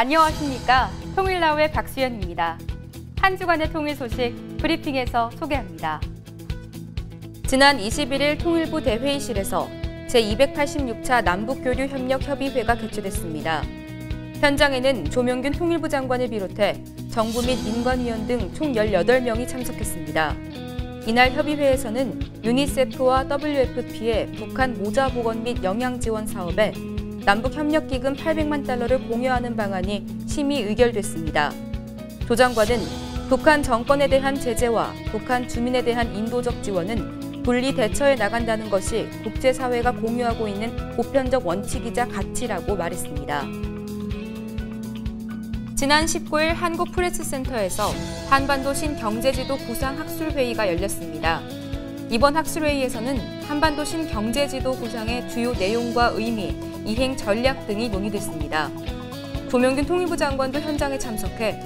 안녕하십니까. 통일나우의 박수연입니다. 한 주간의 통일 소식 브리핑에서 소개합니다. 지난 21일 통일부 대회의실에서 제286차 남북교류협력협의회가 개최됐습니다. 현장에는 조명균 통일부 장관을 비롯해 정부 및 민관위원 등 총 18명이 참석했습니다. 이날 협의회에서는 유니세프와 WFP의 북한 모자 보건 및 영양 지원 사업에 남북협력기금 800만 달러를 공여하는 방안이 심의 의결됐습니다. 조 장관은 북한 정권에 대한 제재와 북한 주민에 대한 인도적 지원은 분리 대처해 나간다는 것이 국제사회가 공유하고 있는 보편적 원칙이자 가치라고 말했습니다. 지난 19일 한국프레스센터에서 한반도 신경제지도 구상 학술회의가 열렸습니다. 이번 학술회의에서는 한반도 신경제지도 구상의 주요 내용과 의미, 이행 전략 등이 논의됐습니다. 조명균 통일부 장관도 현장에 참석해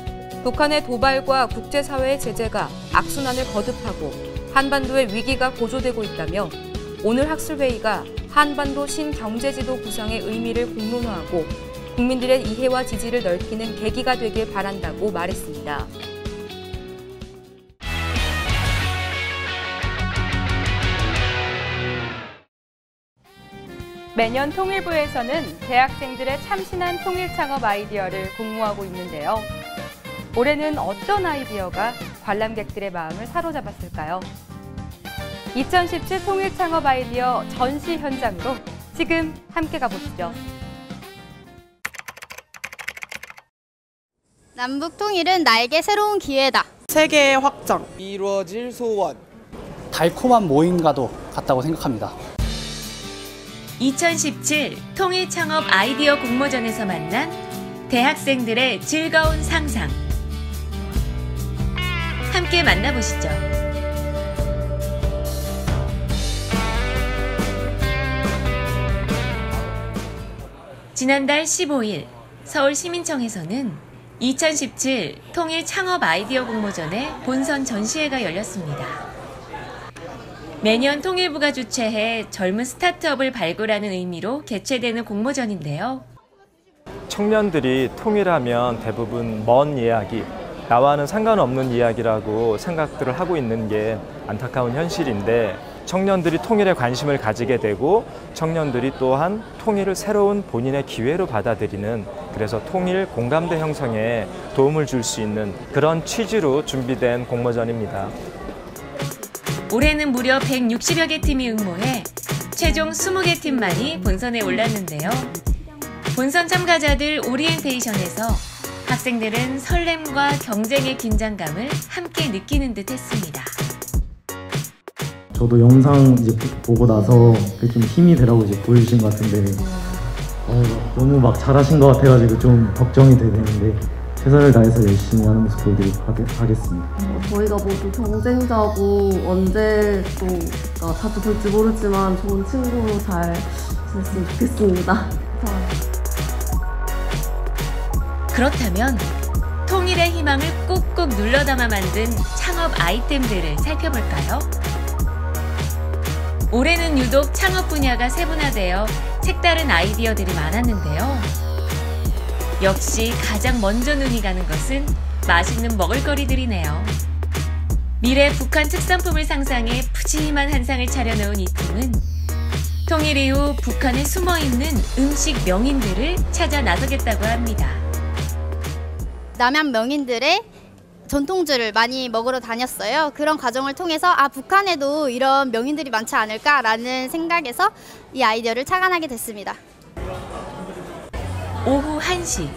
북한의 도발과 국제사회의 제재가 악순환을 거듭하고 한반도의 위기가 고조되고 있다며 오늘 학술회의가 한반도 신경제지도 구상의 의미를 공론화하고 국민들의 이해와 지지를 넓히는 계기가 되길 바란다고 말했습니다. 매년 통일부에서는 대학생들의 참신한 통일 창업 아이디어를 공모하고 있는데요. 올해는 어떤 아이디어가 관람객들의 마음을 사로잡았을까요? 2017 통일 창업 아이디어 전시 현장으로 지금 함께 가보시죠. 남북 통일은 나에게 새로운 기회다. 세계 확장. 이루어질 소원. 달콤한 모임과도 같다고 생각합니다. 2017 통일 창업 아이디어 공모전에서 만난 대학생들의 즐거운 상상. 함께 만나보시죠. 지난달 15일 서울시민청에서는 2017 통일 창업 아이디어 공모전의 본선 전시회가 열렸습니다. 매년 통일부가 주최해 젊은 스타트업을 발굴하는 의미로 개최되는 공모전인데요. 청년들이 통일하면 대부분 먼 이야기, 나와는 상관없는 이야기라고 생각들을 하고 있는 게 안타까운 현실인데 청년들이 통일에 관심을 가지게 되고 청년들이 또한 통일을 새로운 본인의 기회로 받아들이는 그래서 통일 공감대 형성에 도움을 줄 수 있는 그런 취지로 준비된 공모전입니다. 올해는 무려 160여 개 팀이 응모해 최종 20개 팀만이 본선에 올랐는데요. 본선 참가자들 오리엔테이션에서 학생들은 설렘과 경쟁의 긴장감을 함께 느끼는 듯 했습니다. 저도 영상 이제 보고 나서 좀 힘이 되라고 이제 보여주신 것 같은데 너무 막 잘하신 것 같아가지고 좀 걱정이 되는데 최선을 다해서 열심히 하는 모습 보여드리도록 하겠습니다. 저희가 모두 경쟁자고 언제 또 자주 볼지 모르지만 좋은 친구로 잘 지냈으면 좋겠습니다. 그렇다면 통일의 희망을 꾹꾹 눌러 담아 만든 창업 아이템들을 살펴볼까요? 올해는 유독 창업 분야가 세분화되어 색다른 아이디어들이 많았는데요. 역시 가장 먼저 눈이 가는 것은 맛있는 먹을거리들이네요. 미래 북한 특산품을 상상해 푸짐한 한상을 차려놓은 이 팀은 통일 이후 북한에 숨어있는 음식 명인들을 찾아 나서겠다고 합니다. 남한 명인들의 전통주를 많이 먹으러 다녔어요. 그런 과정을 통해서 북한에도 이런 명인들이 많지 않을까라는 생각에서 이 아이디어를 착안하게 됐습니다. 오후 1시,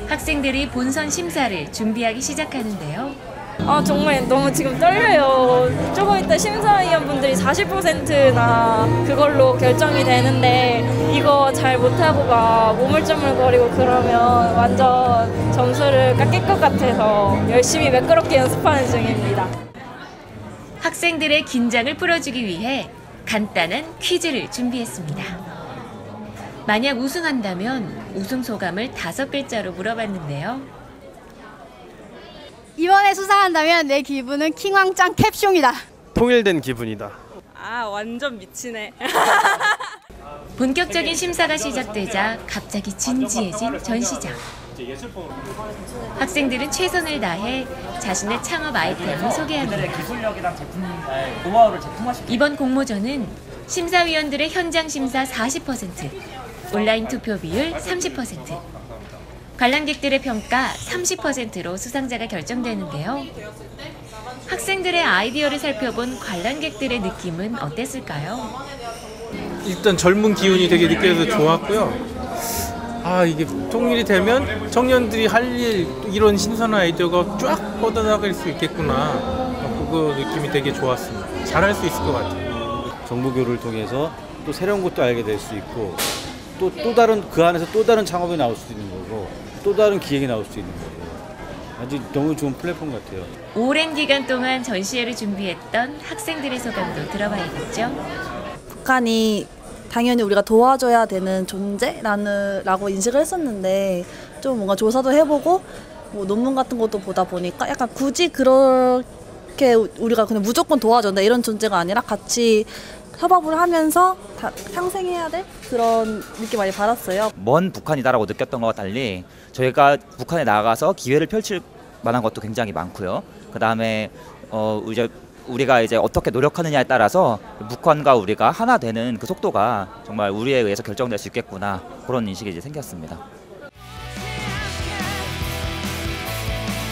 학생들이 본선 심사를 준비하기 시작하는데요. 정말 너무 지금 떨려요. 조금 이따 심사위원분들이 40%나 그걸로 결정이 되는데 이거 잘 못하고 막 우물쭈물거리고 그러면 완전 점수를 깎일 것 같아서 열심히 매끄럽게 연습하는 중입니다. 학생들의 긴장을 풀어주기 위해 간단한 퀴즈를 준비했습니다. 만약 우승한다면 우승 소감을 5글자로 물어봤는데요. 이번에 수상한다면 내 기분은 킹왕짱 캡숑이다. 통일된 기분이다. 완전 미치네. 본격적인 심사가 시작되자 갑자기 진지해진 전시장. 학생들은 최선을 다해 자신의 창업 아이템을 소개합니다. 기술력이랑 노하우를 제품화시키는 이번 공모전은 심사위원들의 현장 심사 40%, 온라인 투표 비율 30%, 관람객들의 평가 30%로 수상자가 결정되는데요. 학생들의 아이디어를 살펴본 관람객들의 느낌은 어땠을까요? 일단 젊은 기운이 되게 느껴져서 좋았고요. 이게 통일이 되면 청년들이 할 일, 이런 신선한 아이디어가 쫙 뻗어나갈 수 있겠구나. 그거 느낌이 되게 좋았습니다. 잘할 수 있을 것 같아요. 정보교류를 통해서 또 새로운 것도 알게 될 수 있고 또 다른 그 안에서 또 다른 창업이 나올 수 있는 거고 또 다른 기획이 나올 수 있는 거고 아주 너무 좋은 플랫폼 같아요. 오랜 기간 동안 전시회를 준비했던 학생들의 소감도 들어봐야겠죠. 북한이 당연히 우리가 도와줘야 되는 존재라고 인식을 했었는데 좀 뭔가 조사도 해보고 뭐 논문 같은 것도 보다 보니까 약간 굳이 그렇게 우리가 그냥 무조건 도와준다 이런 존재가 아니라 같이 협업을 하면서 다 상생해야 될 그런 느낌 많이 받았어요. 먼 북한이다라고 느꼈던 것과 달리 저희가 북한에 나가서 기회를 펼칠 만한 것도 굉장히 많고요. 그 다음에 우리가 이제 어떻게 노력하느냐에 따라서 북한과 우리가 하나 되는 그 속도가 정말 우리에 의해서 결정될 수 있겠구나 그런 인식이 이제 생겼습니다.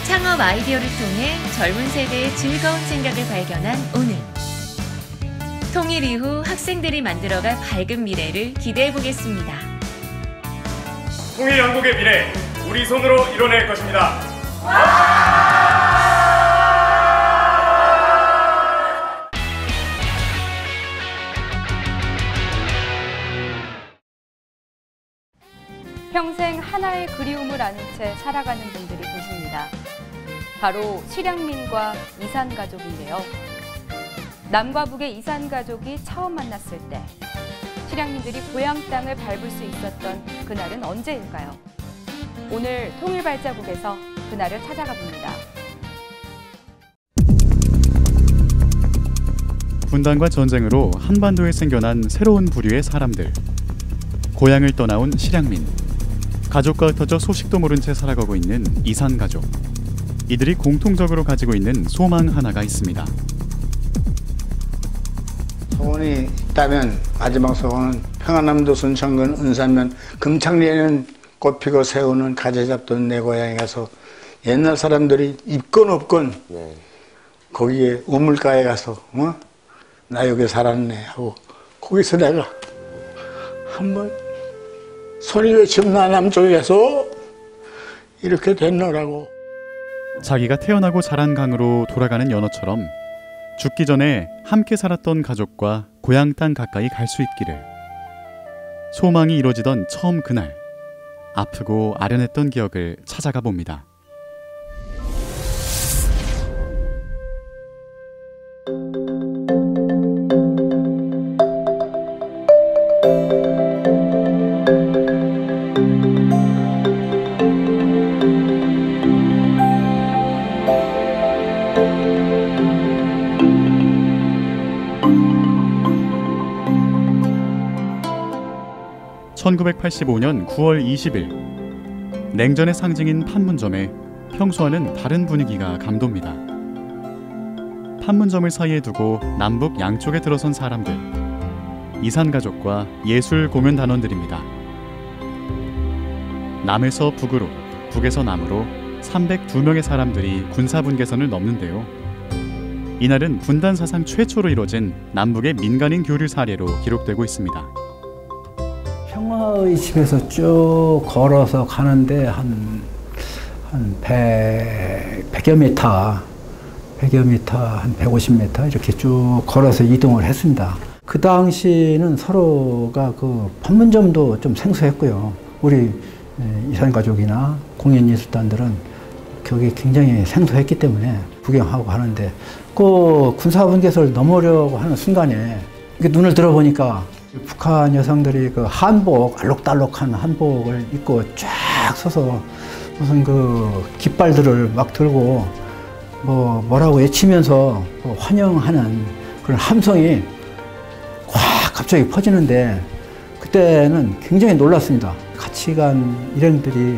창업 아이디어를 통해 젊은 세대의 즐거운 생각을 발견한 오늘. 통일 이후 학생들이 만들어갈 밝은 미래를 기대해 보겠습니다. 통일 한국의 미래, 우리 손으로 이뤄낼 것입니다. 평생 하나의 그리움을 아는 채 살아가는 분들이 계십니다. 바로 실향민과 이산가족인데요. 남과 북의 이산가족이 처음 만났을 때 실향민들이 고향 땅을 밟을 수 있었던 그날은 언제일까요? 오늘 통일발자국에서 그날을 찾아가 봅니다. 분단과 전쟁으로 한반도에 생겨난 새로운 부류의 사람들. 고향을 떠나온 실향민. 가족과 흩어져 소식도 모른 채 살아가고 있는 이산가족. 이들이 공통적으로 가지고 있는 소망 하나가 있습니다. 소원이 있다면 마지막 소원은 평안남도 순천군 은산면 금창리에는 꽃피고 새우는 가재 잡던 내 고향에 가서 옛날 사람들이 입건 없건 거기에 우물가에 가서 나 여기 살았네 하고 거기서 내가 한번 소리 외치면 나 남쪽에서 이렇게 됐노라고. 자기가 태어나고 자란 강으로 돌아가는 연어처럼 죽기 전에 함께 살았던 가족과 고향 땅 가까이 갈 수 있기를. 소망이 이루어지던 처음 그날, 아프고 아련했던 기억을 찾아가 봅니다. (1985년 9월 20일) 냉전의 상징인 판문점에 평소와는 다른 분위기가 감돕니다. 판문점을 사이에 두고 남북 양쪽에 들어선 사람들, 이산가족과 예술공연단원들입니다. 남에서 북으로, 북에서 남으로 302명의 사람들이 군사분계선을 넘는데요. 이날은 분단 사상 최초로 이뤄진 남북의 민간인 교류 사례로 기록되고 있습니다. 평화의 집에서 쭉 걸어서 가는데 한 100여 미터, 한 150m 이렇게 쭉 걸어서 이동을 했습니다. 그 당시는 서로가 그 판문점도 좀 생소했고요. 우리 이산가족이나 공연예술단들은 거기 굉장히 생소했기 때문에 구경하고 하는데 그 군사분계선을 넘으려고 하는 순간에 이렇게 눈을 들어보니까 북한 여성들이 그 한복, 알록달록한 한복을 입고 쫙 서서 무슨 그 깃발들을 막 들고 뭐라고 외치면서 환영하는 그런 함성이 확 갑자기 퍼지는데 그때는 굉장히 놀랐습니다. 같이 간 일행들이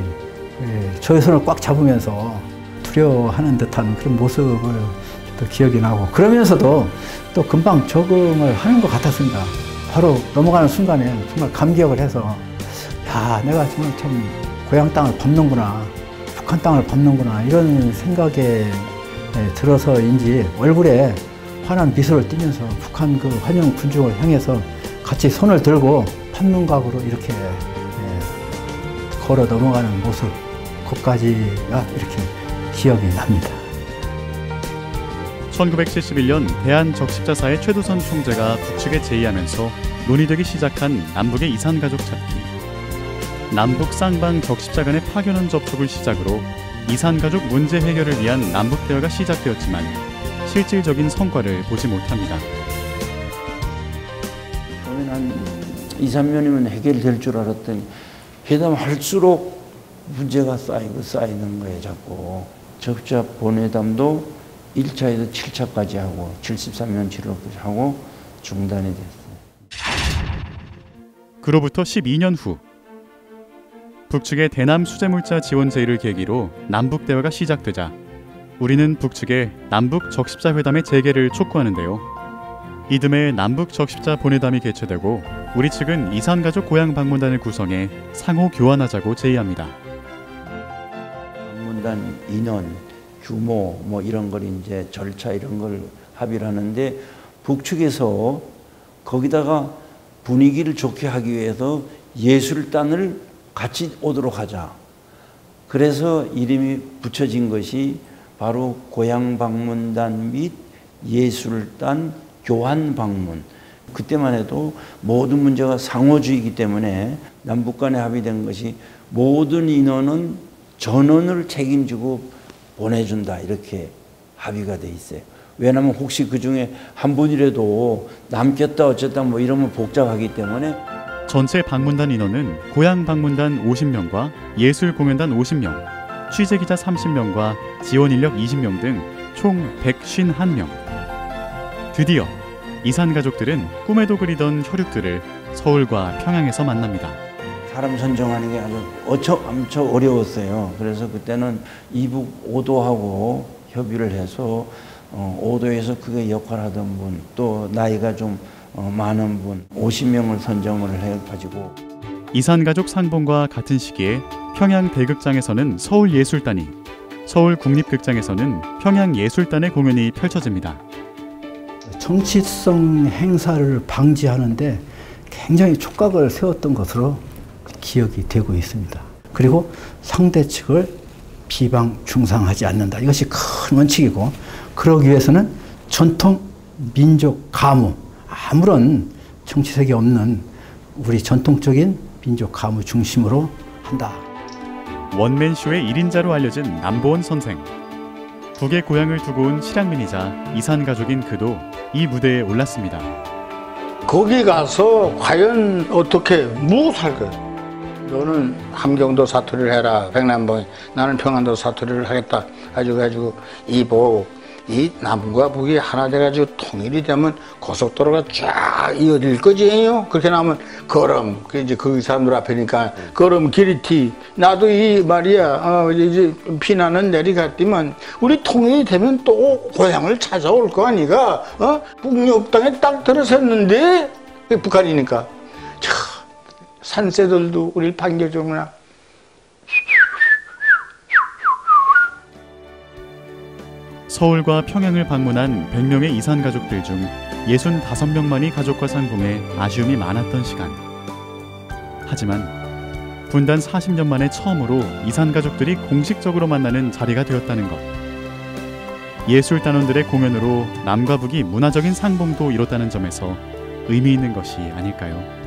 저의 손을 꽉 잡으면서 두려워하는 듯한 그런 모습을 또 기억이 나고, 그러면서도 또 금방 적응을 하는 것 같았습니다. 바로 넘어가는 순간에 정말 감격을 해서, 야, 내가 정말 참 고향 땅을 밟는구나, 북한 땅을 밟는구나, 이런 생각에 들어서인지 얼굴에 환한 미소를 띠면서 북한 그 환영 군중을 향해서 같이 손을 들고 판문각으로 이렇게 걸어 넘어가는 모습, 그것까지가 이렇게 기억이 납니다. 1971년 대한적십자사의 최두선 총재가 북측에 제의하면서 논의되기 시작한 남북의 이산가족 찾기. 남북 쌍방 적십자 간의 파견원 접촉을 시작으로 이산가족 문제 해결을 위한 남북 대화가 시작되었지만 실질적인 성과를 보지 못합니다. 처음에는 한 2, 3년이면 해결될 줄 알았더니 회담할수록 문제가 쌓이는 거예요. 자꾸 적십자 본회담도 1차에서 7차까지 하고 73년 7월까지 하고 중단이 됐어요. 그로부터 12년 후 북측의 대남 수재물자 지원 제의를 계기로 남북 대화가 시작되자 우리는 북측에 남북 적십자 회담의 재개를 촉구하는데요. 이듬해 남북 적십자 본회담이 개최되고 우리 측은 이산가족 고향 방문단을 구성해 상호 교환하자고 제의합니다. 방문단 인원, 규모 뭐 이런 걸 이제 절차 이런 걸 합의를 하는데 북측에서 거기다가 분위기를 좋게 하기 위해서 예술단을 같이 오도록 하자. 그래서 이름이 붙여진 것이 바로 고향 방문단 및 예술단 교환 방문. 그때만 해도 모든 문제가 상호주의이기 때문에 남북 간에 합의된 것이 모든 인원은 전원을 책임지고 보내준다, 이렇게 합의가 돼 있어요. 왜냐하면 혹시 그 중에 한 분이라도 남겼다 어쨌다 뭐 이러면 복잡하기 때문에. 전체 방문단 인원은 고향 방문단 50명과 예술 공연단 50명, 취재기자 30명과 지원 인력 20명 등 총 151명. 드디어 이산 가족들은 꿈에도 그리던 혈육들을 서울과 평양에서 만납니다. 사람 선정하는 게 아주 엄청 어려웠어요. 그래서 그때는 이북 5도하고 협의를 해서 5도에서 그게 역할하던 분, 또 나이가 좀 많은 분 50명을 선정을 해가지고. 이산가족 상봉과 같은 시기에 평양 대극장에서는 서울예술단이, 서울국립극장에서는 평양예술단의 공연이 펼쳐집니다. 정치성 행사를 방지하는데 굉장히 촉각을 세웠던 것으로 기억이 되고 있습니다. 그리고 상대 측을 비방 중상하지 않는다. 이것이 큰 원칙이고, 그러기 위해서는 전통 민족 가무, 아무런 정치색이 없는 우리 전통적인 민족 가무 중심으로 한다. 원맨쇼의 1인자로 알려진 남보원 선생. 북의 고향을 두고 온 실향민이자 이산가족인 그도 이 무대에 올랐습니다. 거기 가서 과연 어떻게 무엇할 거야? 너는 함경도 사투리를 해라. 백남봉, 나는 평안도 사투리를 하겠다. 가지고 이 남과 북이 하나 돼가지고 통일이 되면 고속도로가 쫙 이어질 거지요. 그렇게 나면 걸음, 이제 그 사람들 앞이니까 걸음 기리티. 나도 이 말이야, 이제 피나는 내리갔지만 우리 통일이 되면 또 고향을 찾아올 거 아니가? 북녘 땅에 딱 들어섰는데 북한이니까. 참, 산새들도 우리를 반겨주구나. 서울과 평양을 방문한 100명의 이산 가족들 중 65명만이 가족과 상봉해 아쉬움이 많았던 시간. 하지만 분단 40년 만에 처음으로 이산 가족들이 공식적으로 만나는 자리가 되었다는 것. 예술단원들의 공연으로 남과 북이 문화적인 상봉도 이뤘다는 점에서 의미 있는 것이 아닐까요?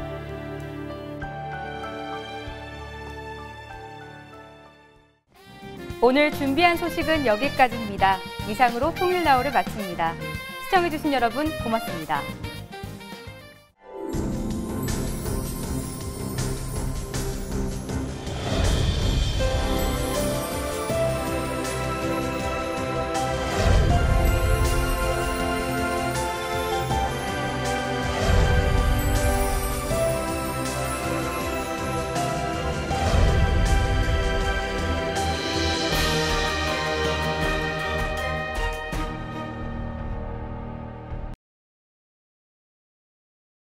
오늘 준비한 소식은 여기까지입니다. 이상으로 통일나우를 마칩니다. 시청해주신 여러분 고맙습니다.